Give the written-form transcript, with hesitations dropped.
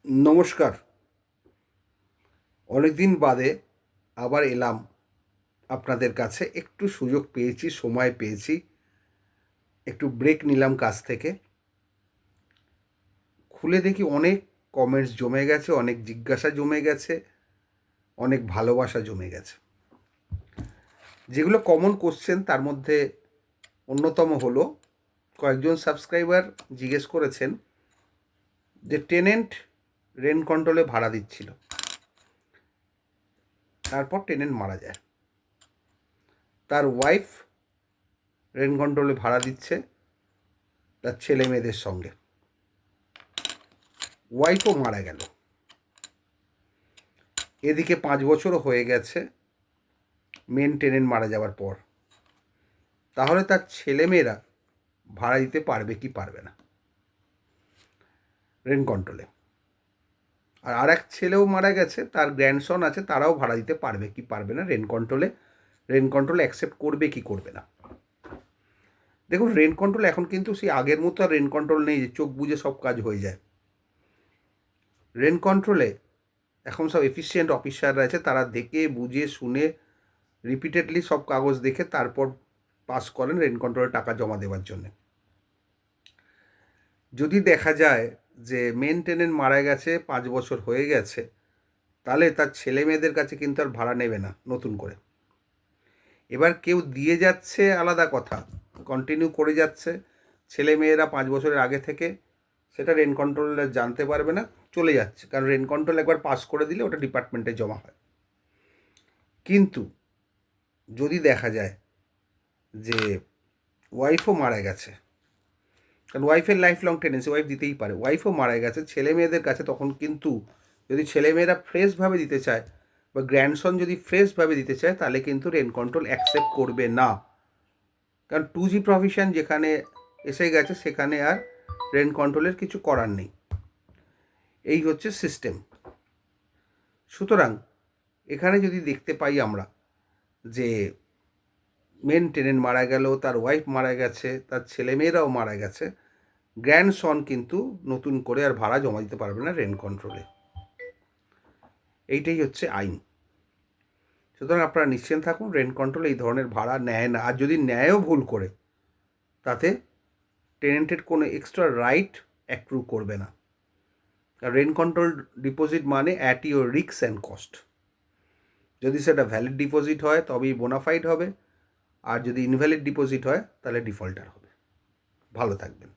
নমস্কার। অনেকদিন বাদে আবার এলাম আপনাদের কাছে। একটু সুযোগ পেয়েছি, সময় পেয়েছি, একটু ব্রেক নিলাম কাজ থেকে। খুলে দেখি অনেক কমেন্টস জমে গেছে, অনেক জিজ্ঞাসা জমে গেছে, অনেক ভালোবাসা জমে গেছে। যেগুলো কমন কোশ্চেন তার মধ্যে অন্যতম হলো, কয়েকজন সাবস্ক্রাইবার জিজ্ঞেস করেছেন যে টেনেন্ট রেন্ট কন্ট্রোলে ভাড়া দিচ্ছিল, তারপর টেনেন্ট মারা যায়। তার ওয়াইফ রেন্ট কন্ট্রোলে ভাড়া দিচ্ছে তার ছেলে মেয়েদের সঙ্গে। ওয়াইফও মারা গেল। এদিকে 5 বছরও হয়ে গেছে মেন টেনেন্ট মারা যাওয়ার পর। তাহলে তার ছেলেমেয়েরা ভাড়া দিতে পারবে কি পারবে না রেন্ট কন্ট্রোলে? আর এক ছেলেও মারা গেছে, তার গ্র্যান্ডসন আছে, তারাও ভাড়া দিতে পারবে কি পারবে না রেন্ট কন্ট্রোলে? রেন্ট কন্ট্রোল অ্যাকসেপ্ট করবে কি করবে না? দেখুন, রেন্ট কন্ট্রোল এখন কিন্তু সেই আগের মতো আর রেন্ট কন্ট্রোল নেই যে চোখ বুজে সব কাজ হয়ে যায়। রেন্ট কন্ট্রোলে এখন সব এফিসিয়েন্ট অফিসাররা আছে, তারা দেখে বুঝে শুনে রিপিটেডলি সব কাগজ দেখে তারপর পাস করেন রেন্ট কন্ট্রোলে টাকা জমা দেওয়ার জন্য। যদি দেখা যায় যে মেন টেনেন্ট মারা গেছে, 5 বছর হয়ে গেছে, তাহলে তার ছেলে মেয়েদের কাছে কিন্তু আর ভাড়া নেবে না নতুন করে। এবার কেউ দিয়ে যাচ্ছে আলাদা কথা, কন্টিনিউ করে যাচ্ছে, ছেলে মেয়েরা 5 বছরের আগে থেকে, সেটা রেন্ট কন্ট্রোলার জানতে পারবে না, চলে যাচ্ছে। কারণ রেন্ট কন্ট্রোল একবার পাস করে দিলে ওটা ডিপার্টমেন্টে জমা হয়। কিন্তু যদি দেখা যায় যে ওয়াইফও মারা গেছে, কারণ ওয়াইফের লাইফ লং টেনেন্সি, ওয়াইফ দিতেই পারে, ওয়াইফও মারা গেছে ছেলে মেয়েদের কাছে, তখন কিন্তু যদি ছেলেমেয়েরা ফ্রেশভাবে দিতে চায় বা গ্র্যান্ডসন যদি ফ্রেশভাবে দিতে চায়, তাহলে কিন্তু রেন্ট কন্ট্রোল অ্যাকসেপ্ট করবে না। কারণ 2G প্রভিশন যেখানে এসে গেছে, সেখানে আর রেন্ট কন্ট্রোলের কিছু করার নেই। এই হচ্ছে সিস্টেম। সুতরাং এখানে যদি দেখতে পাই আমরা যে মেন টেনেন্ট মারা গেল, তার ওয়াইফ মারা গেছে, তার ছেলেমেয়েরাও মারা গেছে, গ্র্যান্ডসন কিন্তু নতুন করে আর ভাড়া জমা দিতে পারবে না রেন্ট কন্ট্রোলে। এইটাই হচ্ছে আইন। সুতরাং আপনারা নিশ্চিন্ত থাকুন, রেন্ট কন্ট্রোল এই ধরনের ভাড়া নেয় না। আর যদি নেয়ও ভুল করে, তাতে টেনেন্টের কোনো এক্সট্রা রাইট অ্যাক্রু করবে না। আর রেন্ট কন্ট্রোল ডিপোজিট মানে at your risk and cost. যদি সেটা ভ্যালিড ডিপোজিট হয় তবেই বোনাফাইড হবে, আর যদি ইনভ্যালিড ডিপোজিট হয় তাহলে ডিফল্টার হবে। ভালো থাকবেন।